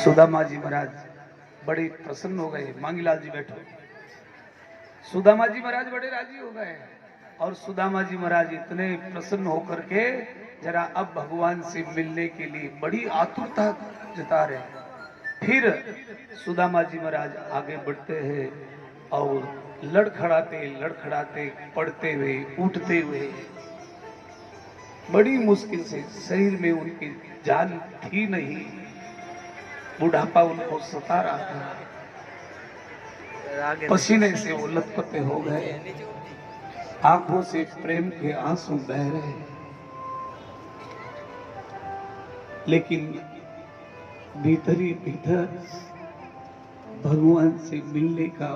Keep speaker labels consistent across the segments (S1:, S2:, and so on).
S1: सुदामा जी महाराज बड़े प्रसन्न हो गए। मांगीलाल जी बैठो। सुदामा जी महाराज बड़े राजी हो गए और सुदामा जी महाराज इतने प्रसन्न होकर के जरा अब भगवान से मिलने के लिए बड़ी आतुरता जता रहे। फिर सुदामा जी महाराज आगे बढ़ते हैं और लड़खड़ाते लड़खड़ाते पड़ते हुए उठते हुए बड़ी मुश्किल से, शरीर में उनकी जान थी नहीं, बुढ़ापा उनको सता रहा था, पसीने से वो लथपथे हो गए, आंखों से प्रेम के आंसू बह रहे। लेकिन भीतर ही भीतर भगवान से मिलने का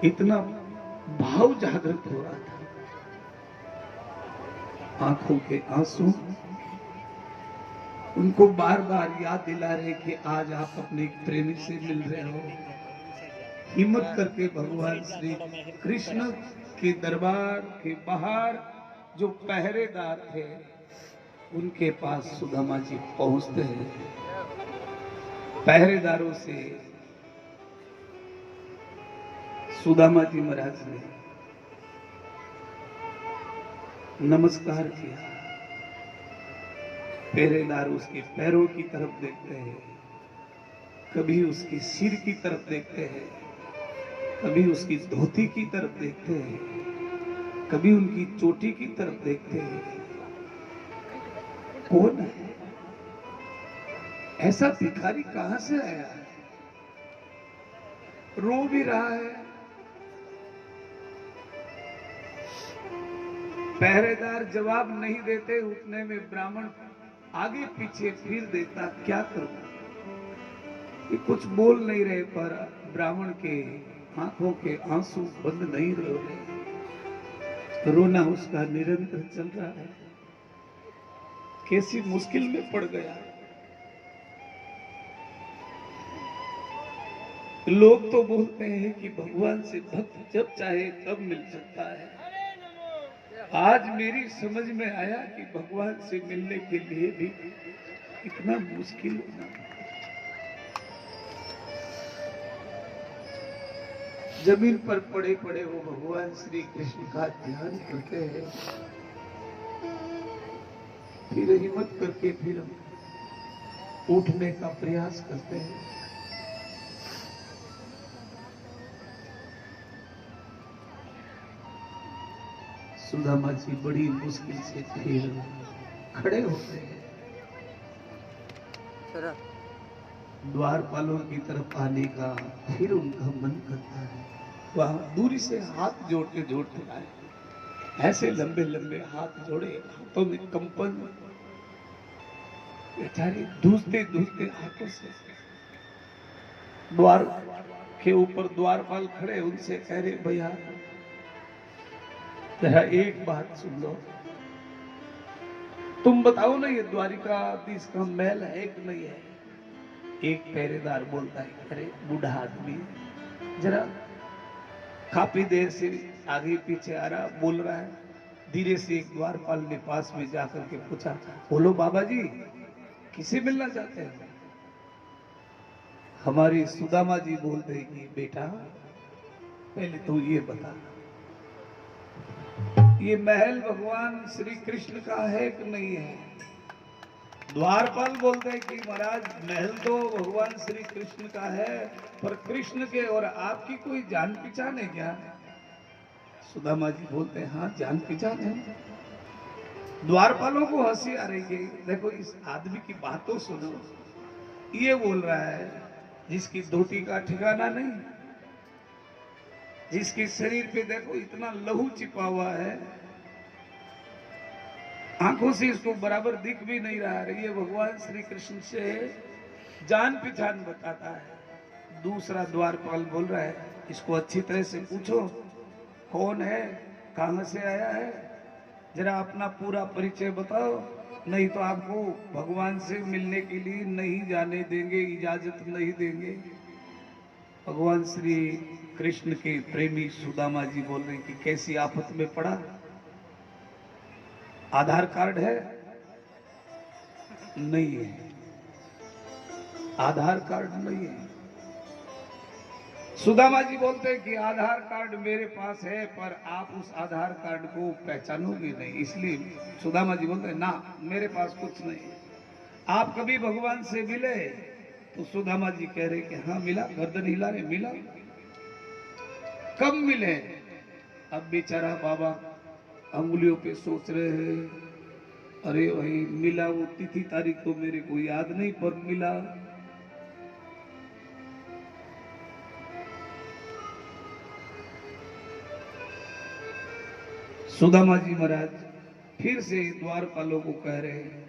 S1: इतना भाव जागृत हो रहा था। आंखों के आंसू उनको बार बार याद दिला रहे कि आज आप अपने प्रेमी से मिल रहे हो। हिम्मत करके भगवान श्री कृष्ण के दरबार के बाहर जो पहरेदार थे उनके पास सुदामा जी पहुंचते हैं। पहरेदारों से सुदामा जी महाराज ने नमस्कार किया। पहरेदार उसके पैरों की तरफ देखते हैं, कभी उसके सिर की तरफ देखते हैं, कभी उसकी धोती की तरफ देखते हैं, कभी उनकी चोटी की तरफ देखते हैं। कौन है ऐसा भिखारी, कहां से आया है? रो भी रहा है। पहरेदार जवाब नहीं देते। उतने में ब्राह्मण आगे पीछे फिर देता, क्या करूं? ये कुछ बोल नहीं रहे, पर ब्राह्मण के आंखों के आंसू बंद नहीं हो रहे। रोना उसका निरंतर चल रहा है। कैसी मुश्किल में पड़ गया। लोग तो बोलते हैं कि भगवान से भक्त जब चाहे तब मिल सकता है। आज मेरी समझ में आया कि भगवान से मिलने के लिए भी इतना मुश्किल होना। जमीन पर पड़े पड़े वो भगवान श्री कृष्ण का ध्यान करते हैं। फिर हिम्मत करके फिर उठने का प्रयास करते हैं। सुदामा जी बड़ी मुश्किल से फिर खड़े होते हैं। द्वारपालों की तरफ आने का फिर उनका मन करता है। वह दूरी से हाथ जोड़ते जोड़ते आए। ऐसे लंबे लंबे हाथ जोड़े, हाथों में कंपन, बेचारे धूसते धूसते हाथों से द्वार के ऊपर द्वारपाल खड़े, उनसे कह रहे, भैया जरा एक बात सुन लो, तुम बताओ ना ये द्वारिकाधीश का महल है कि नहीं है? एक पहरेदार बोलता है, अरे बूढ़ा आदमी जरा काफी देर से आगे पीछे आ रहा, बोल रहा है। धीरे से एक द्वारपाल ने पास में जाकर के पूछा, बोलो बाबा जी किसे मिलना चाहते हैं? हमारे सुदामा जी बोलते हैं कि बेटा पहले तो ये बता, ये महल भगवान श्री कृष्ण का है कि नहीं है? द्वारपाल बोलते हैं कि महाराज महल तो भगवान श्री कृष्ण का है, पर कृष्ण के और आपकी कोई जान पहचान है क्या? सुदामा जी बोलते हैं, हाँ जान पहचान है। द्वारपालों को हंसी आ रही है। देखो इस आदमी की बातों सुनो। ये बोल रहा है जिसकी धोती का ठिकाना नहीं, जिसके शरीर पे देखो इतना लहू छिपा हुआ है, आंखों से इसको बराबर दिख भी नहीं रहा है। ये भगवान श्री कृष्ण से जान पहचान बताता है। दूसरा द्वारपाल बोल रहा है, इसको अच्छी तरह से पूछो कौन है, कहां से आया है, जरा अपना पूरा परिचय बताओ, नहीं तो आपको भगवान से मिलने के लिए नहीं जाने देंगे, इजाजत नहीं देंगे। भगवान श्री कृष्ण के प्रेमी सुदामा जी बोल रहे हैं कि कैसी आफत में पड़ा, आधार कार्ड है? नहीं है। आधार कार्ड नहीं है। सुदामा जी बोलते हैं कि आधार कार्ड मेरे पास है, पर आप उस आधार कार्ड को पहचानोगे नहीं, इसलिए सुदामा जी बोलते हैं ना, मेरे पास कुछ नहीं है। आप कभी भगवान से मिले? तो सुदामा जी कह रहे कि हाँ मिला, गर्दन हिला रहे, मिला। कब मिले? अब बेचारा बाबा अंगुलियों पे सोच रहे हैं, अरे भाई मिला, वो तिथि तारीख तो मेरे को याद नहीं, पर मिला। सुदामा जी महाराज फिर से द्वारपालों को कह रहे हैं,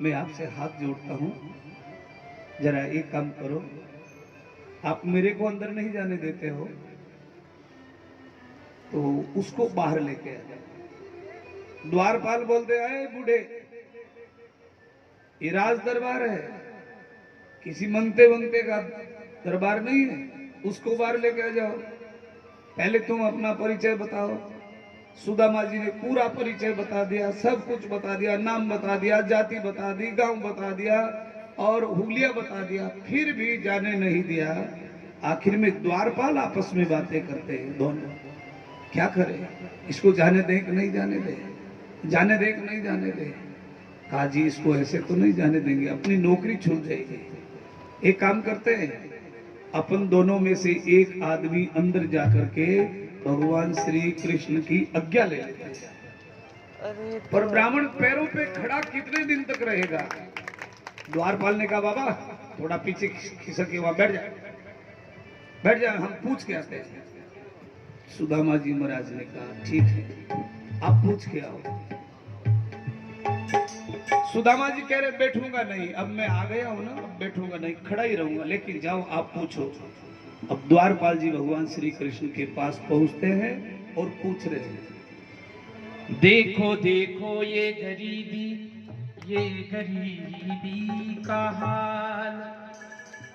S1: मैं आपसे हाथ जोड़ता हूं, जरा एक काम करो, आप मेरे को अंदर नहीं जाने देते हो तो उसको बाहर लेके आ जाओ। द्वारपाल बोलते आए बूढ़े, ये राज दरबार है, किसी मंगते वंगते का दरबार नहीं है, उसको बाहर लेके आ जाओ। पहले तुम अपना परिचय बताओ। सुदामा जी ने पूरा परिचय बता दिया, सब कुछ बता दिया, नाम बता दिया, जाति बता दी, गांव बता दिया और हुलिया बता दिया, फिर भी जाने नहीं दिया। आखिर में द्वारपाल आपस में बातें करते हैं दोनों, क्या करें, इसको जाने दें कि नहीं जाने दें, जाने दें कि नहीं जाने दें। कहा जी इसको ऐसे तो नहीं जाने देंगे, अपनी नौकरी छूट जाएगी। एक काम करते हैं, अपन दोनों में से एक आदमी अंदर जाकर के भगवान श्री कृष्ण की आज्ञा ले लेते हैं। पर ब्राह्मण पैरों पे खड़ा कितने दिन तक रहेगा? द्वारपाल ने कहा बाबा थोड़ा पीछे खिसक के वहां बैठ जाए, हम पूछ के आते हैं। सुदामा जी महाराज ने कहा ठीक है, आप पूछ के आओ। सुदामा जी कह रहे बैठूंगा नहीं, अब मैं आ गया हूं ना, अब बैठूंगा नहीं, खड़ा ही रहूंगा, लेकिन जाओ आप पूछो। अब द्वारपाल जी भगवान श्री कृष्ण के पास पहुंचते हैं और पूछ रहे हैं,
S2: देखो देखो ये गरीबी का हाल,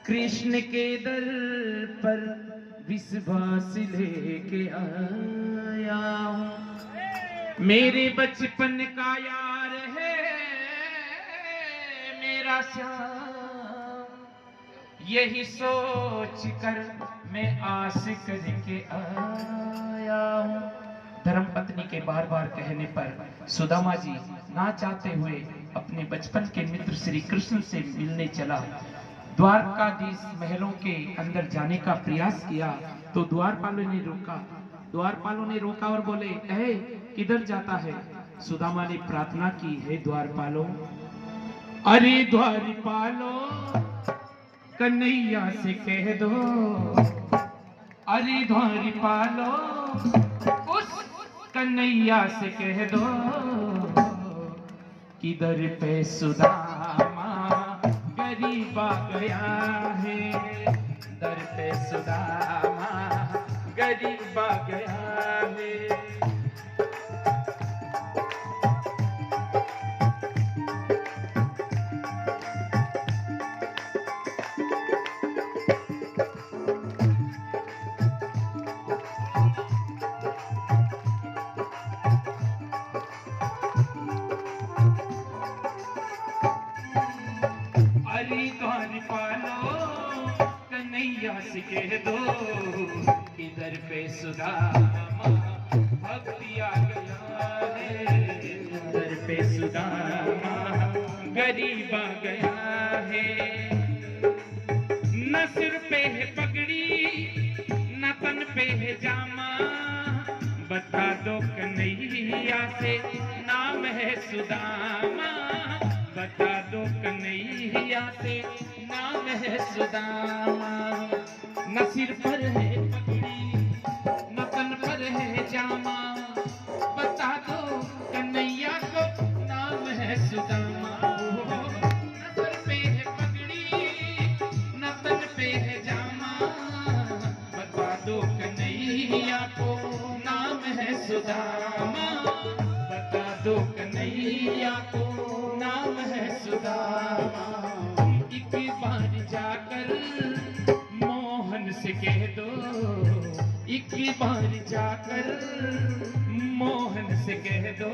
S2: कृष्ण के दर पर विश्वास लेके आया हूं। मेरे बचपन का यार है मेरा श्याम, यही सोच कर मैं आस करके आया हूं। धर्मपत्नी के बार बार कहने पर सुदामा जी ना चाहते हुए अपने बचपन के मित्र श्री कृष्ण से मिलने चला। द्वारकाधीश महलों के अंदर जाने का प्रयास किया तो द्वारपालों ने रोका और बोले, ऐ किधर जाता है? सुदामा ने प्रार्थना की, हे द्वारपालों, अरे द्वारपालों कन्हैया से कह दो, अरे द्वारपालों उस कन्हैया से कह दो, किधर पे सुदामा गरीब आ गया है, दर पे सुदामा गरीब आ गया है। से कह दो, किधर पे सुदामा भक्ति आ गया है, दर पे सुदामा गरीब आ गया है। न सिर पे है पगड़ी न तन पे है जामा, बता दो कन्हैया से नाम है सुदामा, बता दो कन्हैया से नाम है सुदामा। न सिर पर है पगड़ी न तन पर है जामा, बता दो कन्हैया को नाम है सुदामा। न सिर पे है पगड़ी न तन पे है जामा, बता दो कन्हैया को नाम है सुदामा, बता दो कन्हैया को नाम है सुदामा। एक बार जाकर मोहन से कह दो, एक बार जाकर मोहन से कह दो,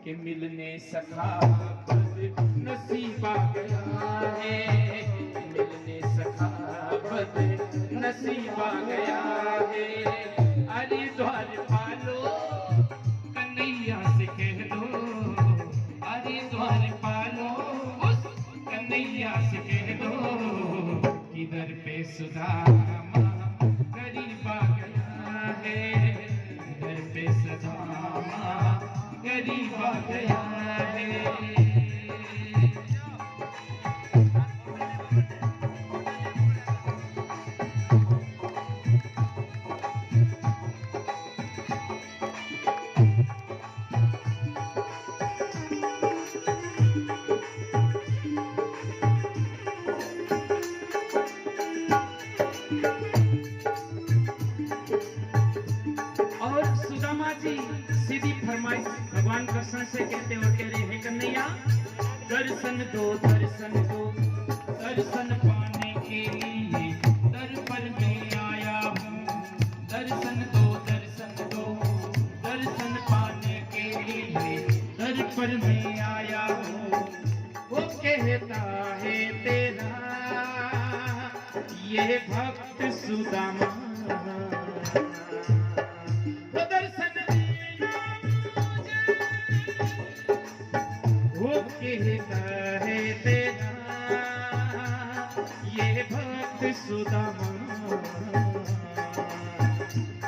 S2: कि मिलने सखा नसीब आ गया है, बद नसीबा गया है। अरे द्वार पालो कन्हैया से कह दो, अरे द्वार पालो उस कन्हैया से कह दो, किधर पे सुदामा गरीब आ गया है, किधर पे सुदामा गरीब आ गया है। और सुदामा जी सीधी फरमाइश भगवान कृष्ण से कहते और कह रहे हैं, कन्हैया दर्शन दो, दर्शन दो, दर्शन पाने के लिए दर पर मैं आया हूँ। दर्शन दो, दर्शन दो, दर्शन पाने के लिए दर पर मैं आया हूँ। वो कहता है तेरा ये भक्त सुदामा, तो दर्शन देना मुझे। वो कहता है तेरा ये भक्त सुदामा,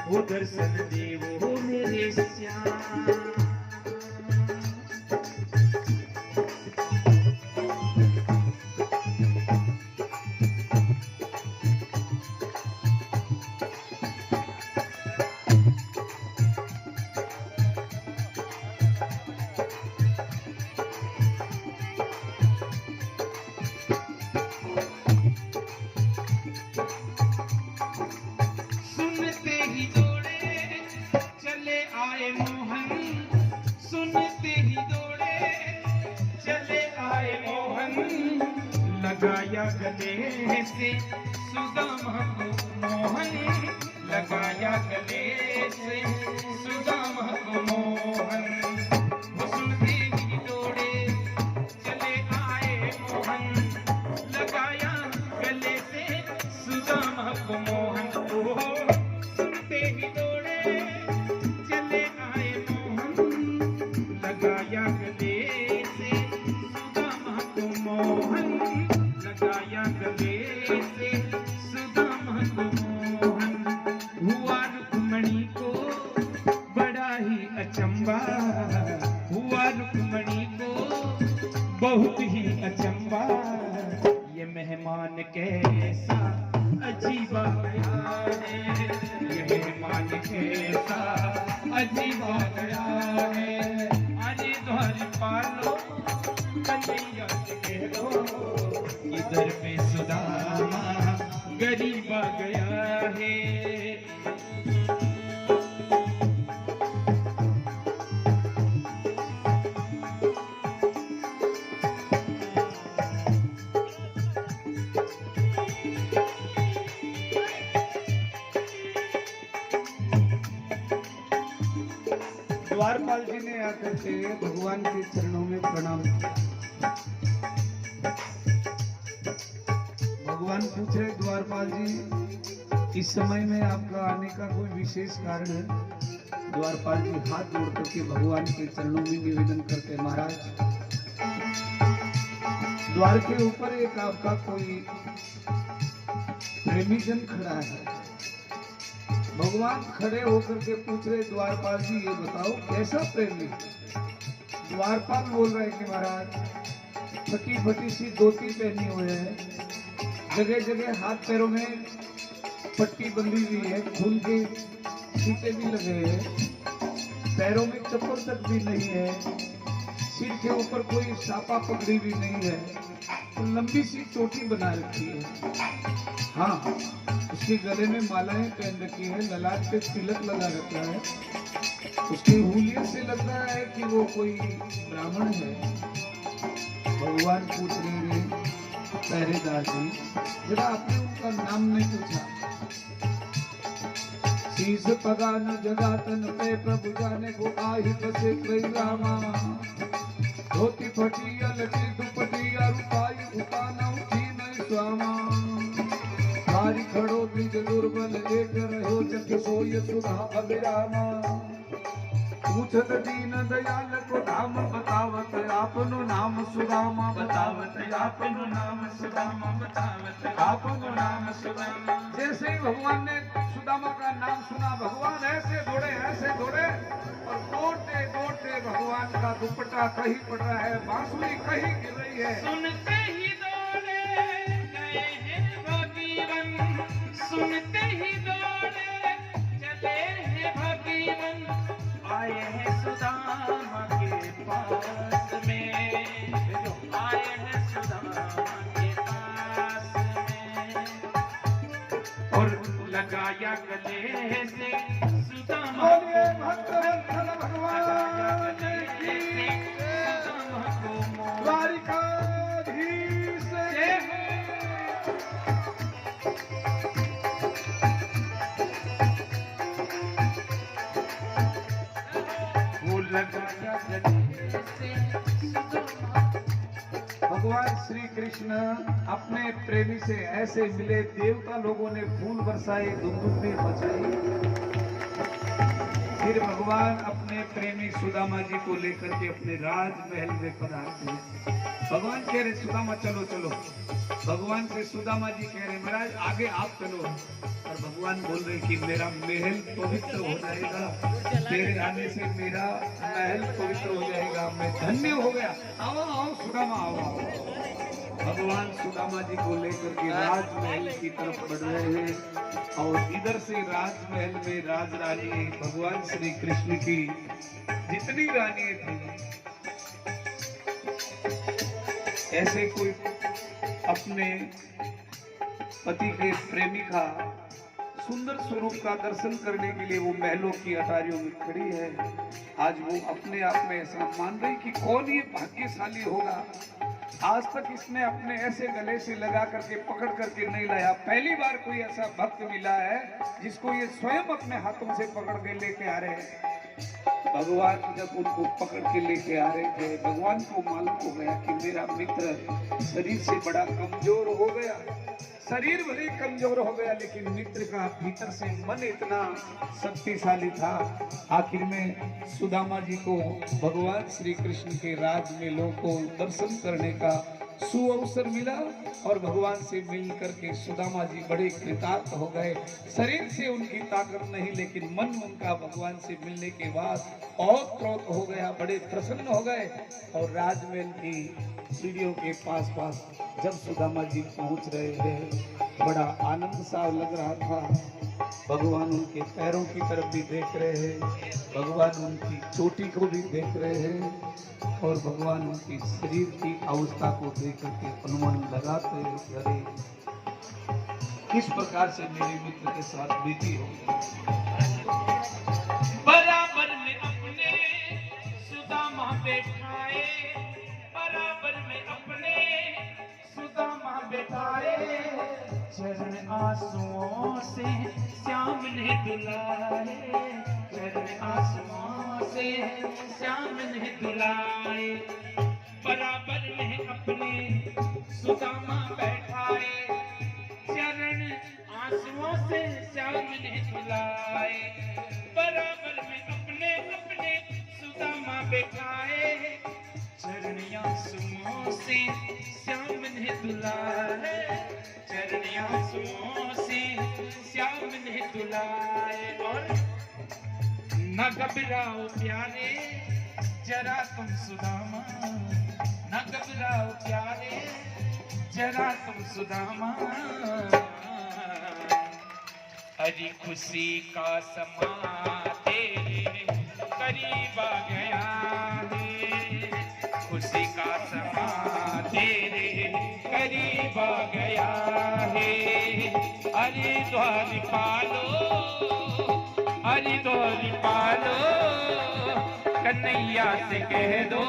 S2: वो दर्शन दे वो मेरे श्याम। सुनते ही दौड़े चले आए मोहन, सुनते ही दौड़े चले आए मोहन, लगाया गले से सुदामा को मोहन, लगाया गले से सुदामा को मोहन। वो सुनते ही दौड़े चले आए मोहन, लगाया गले से सुदामा को मोहन। सुनते ही दौड़े चले आए मोहन, लगाया गले से सुदामा को मोहन, लगाया गले से सुदामा को मोहन। हुआ रुक्मणी को बड़ा ही अचंबा, हुआ रुक्मणी को बहुत ही अचंबा, ये मेहमान कैसा अजीब आ गया है, ये मेहमान कैसा अजीब आ गया है। अरे द्वार पालो कन्हैया से कह दो, इधर पे सुदामा गरीब आ गया है।
S1: द्वारपाल जी ने आकर के भगवान के चरणों में प्रणाम किया। भगवान पूछ रहे, द्वारपाल जी इस समय में आपका आने का कोई विशेष कारण है? द्वारपाल जी हाथ जोड़ करके भगवान के चरणों में निवेदन करते, महाराज द्वार के ऊपर एक आपका कोई प्रेमी जन खड़ा है। भगवान खड़े होकर के पूछ रहे, द्वारपाल जी ये बताओ कैसा प्रेमी? द्वारपाल बोल रहे कि महाराज फटी फटी सी धोती पहनी हुई है, जगह जगह हाथ पैरों में पट्टी बंधी हुई है, खून के छींटे भी लगे हैं, पैरों में चप्पल तक भी नहीं है, सिर के ऊपर कोई सापा पगड़ी भी नहीं है, तो लंबी सी चोटी बना रखी है। हाँ, उसके गले में मालाएं पहन रखी है, ललाट पे तिलक लगा रखा है, उसके हुलिये से लग रहा है कि वो कोई ब्राह्मण है। भगवान पूछ रहे पहरेदार जी, जरा आपने उनका नाम नहीं पूछा। शीश पगान जगातन पे प्रभु जाने को आहि बसे कई रामा, धोती फटी अलटी दुपटी रुपाई उताना उठी नहीं स्वामा, नारी खड़ो द्विज दुर्बल एक रहो जग सोय सुधा अभिरामा पूछत दीन दयाल को धाम बतावत आपनो नाम सुदामा
S2: बतावत आपनो नाम सुदामा बतावत आपनो नाम सुदामा।
S1: जैसे ही भगवान ने सुदामा का नाम सुना भगवान ऐसे दौड़े और दौड़ते दौड़ते भगवान का दुपट्टा कहीं पड़ रहा है, बांसुरी कहीं गिर रही है।
S2: सुनते ही दौड़े गए हैं भगीवन, सुनते ही दौड़े चले हैं भगीवन, आए हैं सुदामा के पास में, आए हैं सुदामा के पास में, और लगाया गले से सुदामा
S1: भक्तवत्सल भगवान की
S2: सुदामा को मोह
S1: द्वारिकाधीश जय
S2: वो लगाया गले से सुदामा।
S1: भगवान श्री कृष्ण अपने प्रेमी से ऐसे मिले, देवता लोगों ने फूल बरसाए, धुंधुली मचाई। फिर भगवान अपने प्रेमी सुदामा जी को लेकर के अपने राजमहल में पधारते हैं। भगवान कह रहे सुदामा चलो चलो, भगवान से सुदामा जी कह रहे महाराज आगे आप चलो, और भगवान बोल रहे कि मेरा महल पवित्र हो जाएगा, तेरे आने से मेरा महल पवित्र हो जाएगा, मैं धन्य हो गया। आओ आओ सुदामा आओ। भगवान सुदामा जी को लेकर के राजमहल की तरफ बढ़ रहे हैं, और इधर से राजमहल में राज रानी भगवान श्री कृष्ण की जितनी रानी थी, ऐसे कोई अपने पति के प्रेमी का सुंदर स्वरूप का दर्शन करने के लिए वो महलों की अटारियों में खड़ी है। आज वो अपने आप में ऐसा मान रही कि कौन ये भाग्यशाली होगा, आज तक इसने अपने ऐसे गले से लगा करके पकड़ करके नहीं लाया। पहली बार कोई ऐसा भक्त मिला है जिसको ये स्वयं अपने हाथों से पकड़ के लेके आ रहे हैं। भगवान जब उनको पकड़ के लेके आ रहे थे, भगवान को मालूम हो गया कि मेरा मित्र शरीर से बड़ा कमजोर हो गया। शरीर भले कमजोर हो गया, लेकिन मित्र का भीतर से मन इतना शक्तिशाली था। आखिर में सुदामा जी को भगवान श्री कृष्ण के राजमहलों को दर्शन करने का सुअवसर मिला, और भगवान से मिल करके सुदामा जी बड़े कृतार्थ हो गए। शरीर से उनकी ताकत नहीं, लेकिन मन उनका भगवान से मिलने के बाद और क्रोध हो गया, बड़े प्रसन्न हो गए। और राजमहल की सीढ़ियों के पास जब सुदामा जी पहुंच रहे हैं, बड़ा आनंद सा लग रहा था। भगवान उनके पैरों की तरफ भी देख रहे हैं, भगवान उनकी चोटी को भी देख रहे हैं, और भगवान उनकी शरीर की अवस्था को देख करके अनुमान लगाते हैं कि अरे किस प्रकार से मेरे मित्र के साथ बीती होगी।
S2: बराबर में अपने सुदामा बैठाए, बराबर में अपने सुदामा बैठाए, चरण आंसुओं से श्याम ने दुलाए, चरण आंसुओं से श्याम ने दुलाए, बराबर में अपने सुदामा बैठाए, चरण आंसुओं से श्याम ने दुलाए, बराबर में अपने अपने सुदामा बैठाए, चरण आंसुओं से श्याम ने दुलाए, चरण आंसुओं से श्याम ने दुलाए। और न घबराओ प्यारे जरा तुम सुदामा, न घबराओ प्यारे जरा तुम सुदामा, हरी खुशी का समा तेरे करीब आ गया है, खुशी का समा तेरे करीब आ गया है। अरे द्वार पालो, अरे द्वार पालो, कन्हैया से कह दो,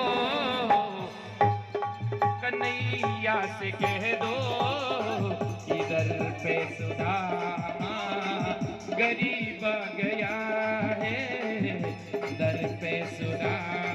S2: कन्हैया से कह दो, इधर पे सुदामा गरीब आ गया है, दर पे सुदामा